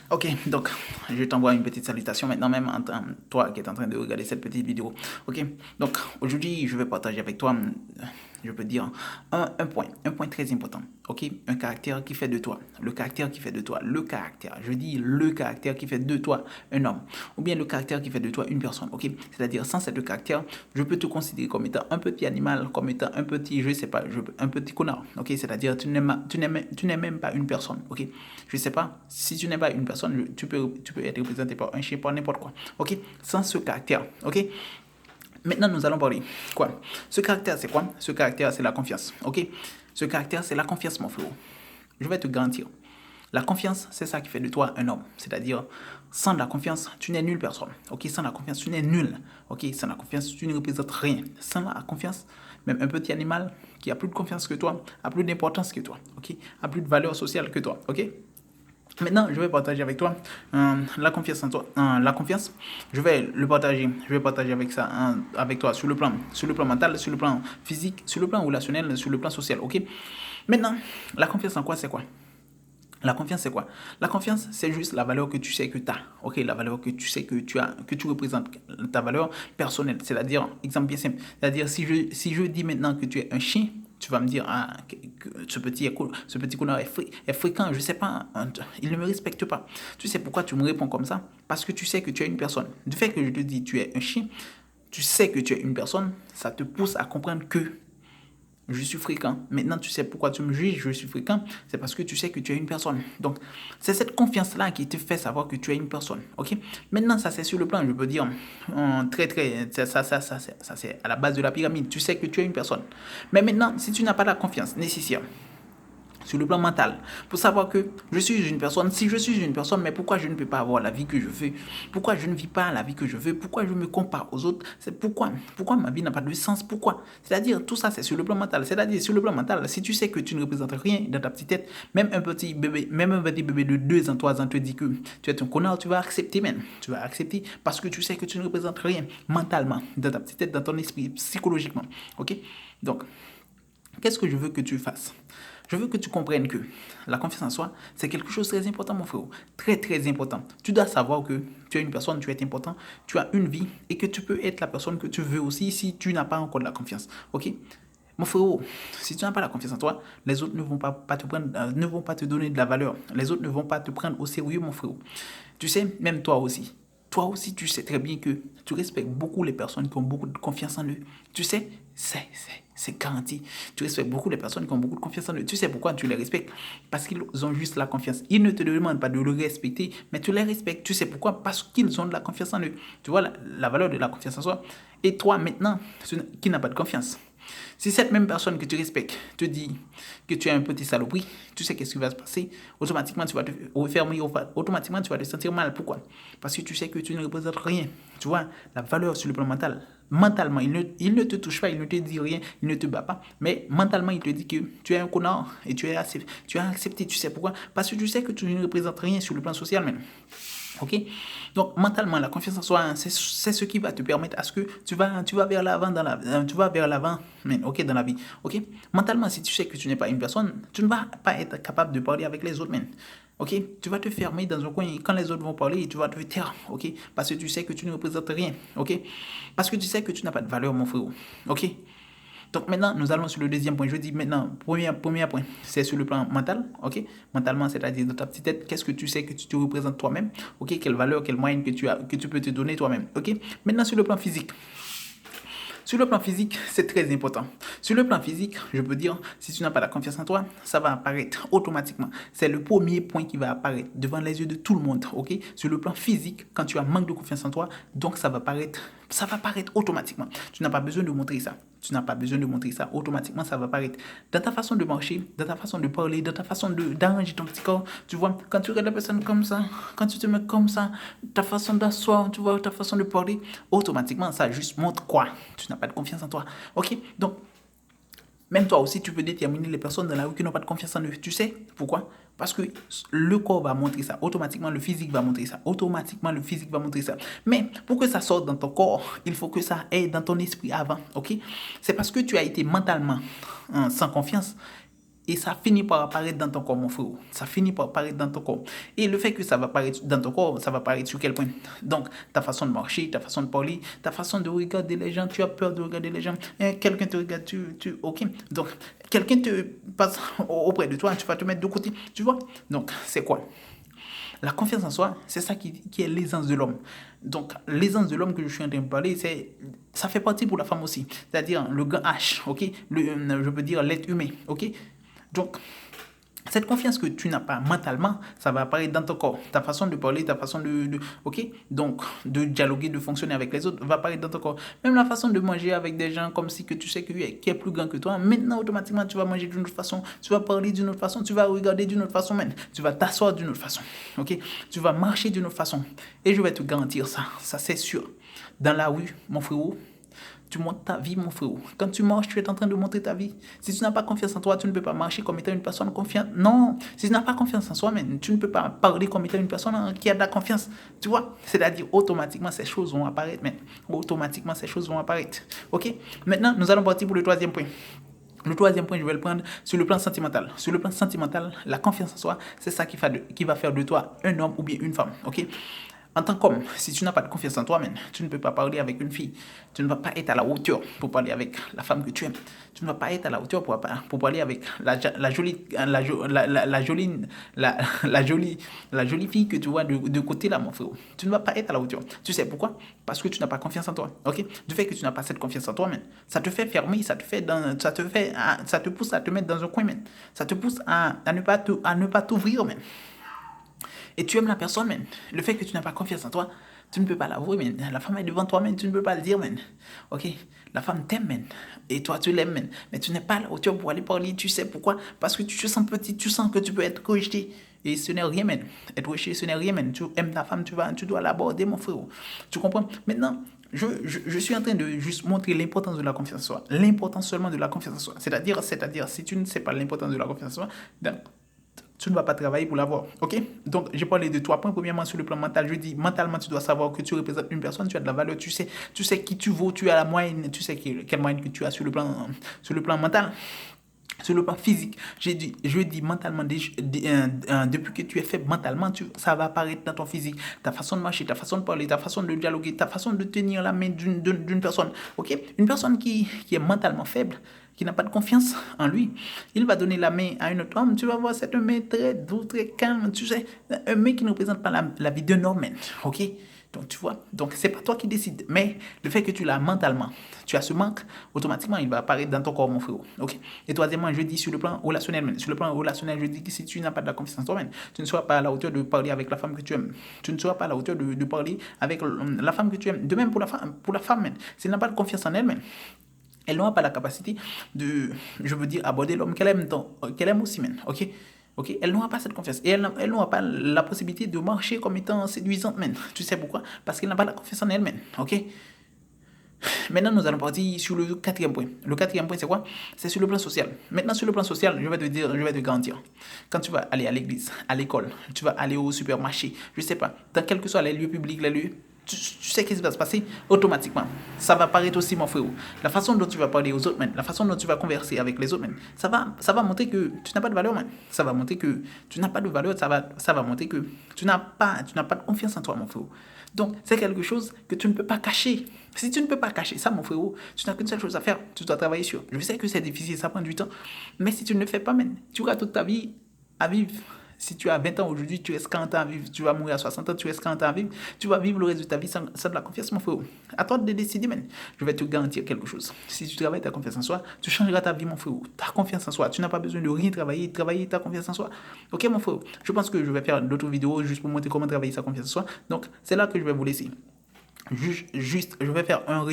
Ok, donc je t'envoie une petite salutation maintenant même, toi qui es en train de regarder cette petite vidéo. Ok, donc aujourd'hui je vais partager avec toi, je peux dire, un point très important. Ok, un caractère qui fait de toi, le caractère qui fait de toi, le caractère, je dis le caractère qui fait de toi un homme, ou bien le caractère qui fait de toi une personne. Ok, c'est-à-dire sans ce caractère, je peux te considérer comme étant un petit animal, comme étant un petit, je sais pas, un petit connard. Ok, c'est-à-dire tu n'es même pas une personne. Ok, je sais pas, si tu n'es pas une personne, tu peux être représenté par un chien, par n'importe quoi. Ok, sans ce caractère. Ok, maintenant nous allons parler. Quoi? Ce caractère, c'est quoi? Ce caractère, c'est la confiance. Ok, ce caractère, c'est la confiance, mon frérot. Je vais te garantir. La confiance, c'est ça qui fait de toi un homme. C'est-à-dire, sans la confiance, tu n'es nulle personne. Ok, sans la confiance, tu n'es nul. Ok, sans la confiance, tu ne représentes rien. Sans la confiance, même un petit animal qui a plus de confiance que toi, a plus d'importance que toi. Ok, a plus de valeur sociale que toi. Ok. Maintenant, je vais partager avec toi la confiance en toi. La confiance, je vais partager avec ça, avec toi sur le plan mental, sur le plan physique, sur le plan relationnel, sur le plan social. Ok. Maintenant, la confiance en quoi, c'est quoi? La confiance, c'est quoi? La confiance, c'est juste la valeur que tu sais que tu as. Ok, la valeur que tu sais que tu as, que tu représentes, ta valeur personnelle. C'est-à-dire, exemple bien simple, c'est-à-dire si je dis maintenant que tu es un chien, tu vas me dire, ah, que ce petit connard est fréquent, je sais pas, il ne me respecte pas. Tu sais pourquoi tu me réponds comme ça? Parce que tu sais que tu es une personne. Du fait que je te dis tu es un chien, tu sais que tu es une personne, ça te pousse à comprendre que je suis fréquent. Maintenant, tu sais pourquoi tu me juges, je suis fréquent. C'est parce que tu sais que tu es une personne. Donc, c'est cette confiance-là qui te fait savoir que tu es une personne. OK? Maintenant, ça, c'est sur le plan, je peux dire, ça, c'est à la base de la pyramide. Tu sais que tu es une personne. Mais maintenant, si tu n'as pas la confiance nécessaire, sur le plan mental, pour savoir que je suis une personne, si je suis une personne, mais pourquoi je ne peux pas avoir la vie que je veux, pourquoi je ne vis pas la vie que je veux, pourquoi je me compare aux autres, c'est pourquoi ma vie n'a pas de sens, pourquoi, c'est-à-dire tout ça c'est sur le plan mental, c'est-à-dire sur le plan mental, si tu sais que tu ne représentes rien dans ta petite tête, même un petit bébé de 2 ans, 3 ans te dit que tu es un connard, tu vas accepter même, tu vas accepter parce que tu sais que tu ne représentes rien mentalement, dans ta petite tête, dans ton esprit, psychologiquement, ok, donc qu'est-ce que je veux que tu fasses? Je veux que tu comprennes que la confiance en soi, c'est quelque chose de très important, mon frère. Très, très important. Tu dois savoir que tu es une personne, tu es important, tu as une vie et que tu peux être la personne que tu veux aussi si tu n'as pas encore de la confiance. Ok? Mon frérot, si tu n'as pas la confiance en toi, les autres ne vont pas te prendre, ne vont pas te donner de la valeur. Les autres ne vont pas te prendre au sérieux, mon frérot. Tu sais, même toi aussi, tu sais très bien que tu respectes beaucoup les personnes qui ont beaucoup de confiance en eux. Tu sais, c'est garanti. Tu respectes beaucoup les personnes qui ont beaucoup de confiance en eux. Tu sais pourquoi tu les respectes? Parce qu'ils ont juste la confiance. Ils ne te demandent pas de le respecter, mais tu les respectes. Tu sais pourquoi? Parce qu'ils ont de la confiance en eux. Tu vois la valeur de la confiance en soi. Et toi, maintenant, qui n'a pas de confiance, si cette même personne que tu respectes te dit que tu es un petit saloperie, tu sais qu'est-ce qui va se passer. Automatiquement, tu vas te refermer, automatiquement, tu vas te sentir mal. Pourquoi? Parce que tu sais que tu ne représentes rien. Tu vois, la valeur sur le plan mental. Mentalement, il ne te touche pas, il ne te dit rien, il ne te bat pas. Mais mentalement, il te dit que tu es un connard et tu as accepté. Tu sais pourquoi? Parce que tu sais que tu ne représentes rien sur le plan social même. Ok, donc mentalement la confiance en soi, hein, c'est ce qui va te permettre à ce que tu vas vers l'avant tu vas vers l'avant, mais ok, dans la vie. Ok, mentalement, si tu sais que tu n'es pas une personne, tu ne vas pas être capable de parler avec les autres men. Ok, tu vas te fermer dans un coin et quand les autres vont parler, tu vas te taire. Ok, parce que tu sais que tu ne représentes rien. Ok, parce que tu sais que tu n'as pas de valeur, mon frère. Ok, donc maintenant, nous allons sur le deuxième point. Je dis maintenant, premier point, c'est sur le plan mental, ok? Mentalement, c'est-à-dire dans ta petite tête, qu'est-ce que tu sais que tu te représentes toi-même, ok? Quelle valeur, quelle moyenne que tu as, que tu peux te donner toi-même, ok? Maintenant, sur le plan physique. Sur le plan physique, c'est très important. Sur le plan physique, je peux dire, si tu n'as pas la confiance en toi, ça va apparaître automatiquement. C'est le premier point qui va apparaître devant les yeux de tout le monde, ok? Sur le plan physique, quand tu as manque de confiance en toi, donc ça va apparaître automatiquement. Tu n'as pas besoin de montrer ça. Tu n'as pas besoin de montrer ça. Automatiquement, ça va apparaître. Dans ta façon de marcher, dans ta façon de parler, dans ta façon d'arranger ton petit corps, tu vois, quand tu regardes la personne comme ça, quand tu te mets comme ça, ta façon d'asseoir, tu vois, ta façon de parler, automatiquement, ça juste montre quoi? Tu n'as pas de confiance en toi. Ok? Donc, même toi aussi, tu peux déterminer les personnes dans la rue qui n'ont pas de confiance en eux. Tu sais pourquoi? Parce que le corps va montrer ça. Automatiquement, le physique va montrer ça. Automatiquement, le physique va montrer ça. Mais pour que ça sorte dans ton corps, il faut que ça aille dans ton esprit avant. Ok? C'est parce que tu as été mentalement sans confiance Et ça finit par apparaître dans ton corps, mon frère. Ça finit par apparaître dans ton corps. Et le fait que ça va apparaître dans ton corps, ça va apparaître sur quel point? Donc, ta façon de marcher, ta façon de parler, ta façon de regarder les gens. Tu as peur de regarder les gens. Quelqu'un te regarde, ok. Donc, quelqu'un te passe auprès de toi, tu vas te mettre de côté. Tu vois? Donc, c'est quoi? La confiance en soi, c'est ça qui est l'aisance de l'homme. Donc, l'aisance de l'homme que je suis en train de parler, ça fait partie pour la femme aussi. C'est-à-dire le gars H, ok? Je peux dire l'être humain, ok? Donc, cette confiance que tu n'as pas mentalement, ça va apparaître dans ton corps. Ta façon de parler, ta façon ok? Donc, de dialoguer, de fonctionner avec les autres va apparaître dans ton corps. Même la façon de manger avec des gens comme si que tu sais qui est plus grand que toi. Maintenant, automatiquement, tu vas manger d'une autre façon. Tu vas parler d'une autre façon. Tu vas regarder d'une autre façon même. Tu vas t'asseoir d'une autre façon. Ok? Tu vas marcher d'une autre façon. Et je vais te garantir ça. Ça, c'est sûr. Dans la rue, mon frérot, tu montres ta vie, mon frérot. Quand tu marches, tu es en train de montrer ta vie. Si tu n'as pas confiance en toi, tu ne peux pas marcher comme étant une personne confiante. Non, si tu n'as pas confiance en soi, même, tu ne peux pas parler comme étant une personne qui a de la confiance. Tu vois, c'est-à-dire automatiquement, ces choses vont apparaître. Mais automatiquement, ces choses vont apparaître. Ok? Maintenant, nous allons partir pour le troisième point. Le troisième point, je vais le prendre sur le plan sentimental. Sur le plan sentimental, la confiance en soi, c'est ça qui va faire de toi un homme ou bien une femme. Ok? En tant qu'homme, si tu n'as pas de confiance en toi-même, tu ne peux pas parler avec une fille. Tu ne vas pas être à la hauteur pour parler avec la femme que tu aimes. Tu ne vas pas être à la hauteur pour parler avec la jolie fille que tu vois de côté là, mon frère. Tu ne vas pas être à la hauteur. Tu sais pourquoi? Parce que tu n'as pas confiance en toi. Ok? Du fait que tu n'as pas cette confiance en toi-même, ça te fait fermer, ça te pousse à te mettre dans un coin même. Ça te pousse à ne pas t'ouvrir même. Et tu aimes la personne, man. Le fait que tu n'as pas confiance en toi, tu ne peux pas l'avouer, man. La femme est devant toi, man. Tu ne peux pas le dire, man. Ok? La femme t'aime, man. Et toi, tu l'aimes, man. Mais tu n'es pas à la hauteur pour aller parler. Tu sais pourquoi? Parce que tu te sens petit. Tu sens que tu peux être rejeté. Et ce n'est rien, man. Être rejeté, ce n'est rien, man. Tu aimes ta femme, tu dois l'aborder, mon frère. Tu comprends? Maintenant, je suis en train de juste montrer l'importance de la confiance en soi. L'importance seulement de la confiance en soi. C'est-à-dire, si tu ne sais pas l'importance de la confiance en soi, tu ne vas pas travailler pour l'avoir. Ok? Donc, j'ai parlé de 3 points. Premièrement, sur le plan mental, je dis mentalement, tu dois savoir que tu représentes une personne, tu as de la valeur, tu sais qui tu vaux, tu as la moyenne, tu sais quelle moyenne que tu as sur le plan mental. Sur le plan physique, je dis mentalement, depuis que tu es faible mentalement, ça va apparaître dans ton physique. Ta façon de marcher, ta façon de parler, ta façon de dialoguer, ta façon de tenir la main d'une personne. Ok? Une personne qui est mentalement faible, qui n'a pas de confiance en lui, il va donner la main à un autre homme. Tu vas voir cette main très douce, très calme. Tu sais, un mec qui ne représente pas la vie d'un homme. Ok? Donc, tu vois, donc c'est pas toi qui décides, mais le fait que tu l'as mentalement, tu as ce manque, automatiquement, il va apparaître dans ton corps, mon frère. Ok? Et troisièmement, je dis sur le plan relationnel, man. Sur le plan relationnel, je dis que si tu n'as pas de la confiance en toi, man, tu ne seras pas à la hauteur de parler avec la femme que tu aimes. Tu ne seras pas à la hauteur de parler avec la femme que tu aimes. De même pour la femme, man. Si elle n'a pas de confiance en elle, man, elle n'aura pas la capacité je veux dire, aborder l'homme qu'elle aime aussi, man. Ok? Ok, elle n'aura pas cette confiance. Et elle n'aura pas la possibilité de marcher comme étant séduisante, man. Tu sais pourquoi? Parce qu'elle n'a pas la confiance en elle, man. Ok? Maintenant, nous allons partir sur le quatrième point. Le quatrième point, c'est quoi? C'est sur le plan social. Maintenant, sur le plan social, je vais te garantir. Quand tu vas aller à l'église, à l'école, tu vas aller au supermarché, je ne sais pas, dans quel que soit les lieux publics, tu sais ce qui va se passer automatiquement. Ça va paraître aussi, mon frère. La façon dont tu vas parler aux autres, man, la façon dont tu vas converser avec les autres, man, ça va montrer que tu n'as pas de valeur, man. Ça va montrer que tu n'as pas de valeur, ça va montrer que tu n'as pas de confiance en toi, mon frère. Donc, c'est quelque chose que tu ne peux pas cacher. Si tu ne peux pas cacher ça, mon frérot, tu n'as qu'une seule chose à faire. Tu dois travailler sur. Je sais que c'est difficile, ça prend du temps. Mais si tu ne le fais pas, man, tu auras toute ta vie à vivre. Si tu as 20 ans aujourd'hui, tu restes 40 ans à vivre. Tu vas mourir à 60 ans, tu restes 40 ans à vivre. Tu vas vivre le reste de ta vie sans de la confiance, mon frérot. À toi de décider, man. Je vais te garantir quelque chose. Si tu travailles ta confiance en soi, tu changeras ta vie, mon frérot. Ta confiance en soi. Tu n'as pas besoin de rien travailler ta confiance en soi. Ok, mon frérot. Je pense que je vais faire d'autres vidéos juste pour montrer comment travailler sa confiance en soi. Donc, c'est là que je vais vous laisser. Juste, je vais faire un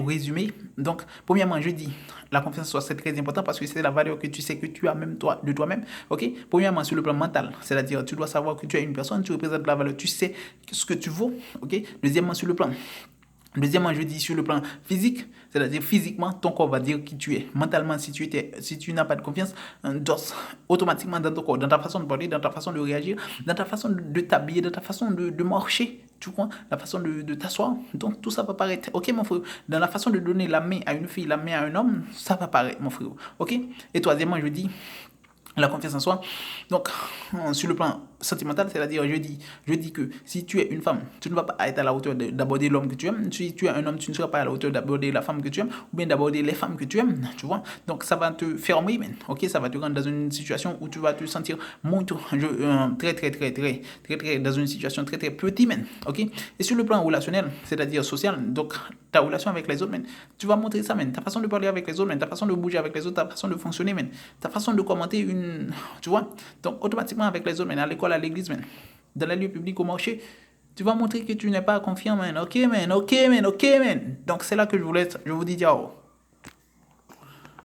résumé. Donc, premièrement, je dis, la confiance en soi, c'est très important parce que c'est la valeur que tu sais que tu as même toi, de toi-même. Ok? Premièrement, sur le plan mental, c'est-à-dire, tu dois savoir que tu es une personne, tu représentes la valeur, tu sais ce que tu vaux. Ok? Deuxièmement, je dis sur le plan physique, c'est-à-dire physiquement, ton corps va dire qui tu es. Mentalement, si tu n'as pas de confiance, automatiquement dans ton corps, dans ta façon de parler, dans ta façon de réagir, dans ta façon de t'habiller, dans ta façon de marcher, tu vois, la façon de t'asseoir. Donc, tout ça va paraître. Ok, mon frère, dans la façon de donner la main à une fille, la main à un homme, ça va paraître, mon frère. Ok? Et troisièmement, je dis, la confiance en soi. Donc, sur le plan sentimental, c'est-à-dire, je dis que si tu es une femme, tu ne vas pas être à la hauteur d'aborder l'homme que tu aimes. Si tu es un homme, tu ne seras pas à la hauteur d'aborder la femme que tu aimes, ou bien d'aborder les femmes que tu aimes, tu vois. Donc, ça va te fermer, man. Ok, ça va te rendre dans une situation où tu vas te sentir très, dans une situation très, petit, man. Ok. Et sur le plan relationnel, c'est-à-dire social, donc, ta relation avec les autres, man, tu vas montrer ça, man. Ta façon de parler avec les autres, man, ta façon de bouger avec les autres, ta façon de fonctionner, man, ta façon de commenter tu vois. Donc, automatiquement, avec les autres, man, à l'école, à l'église, man, dans les lieux publics, au marché, tu vas montrer que tu n'es pas confiant, man. Ok, man, ok, man, ok, man. Donc, c'est là que je vous dis ciao.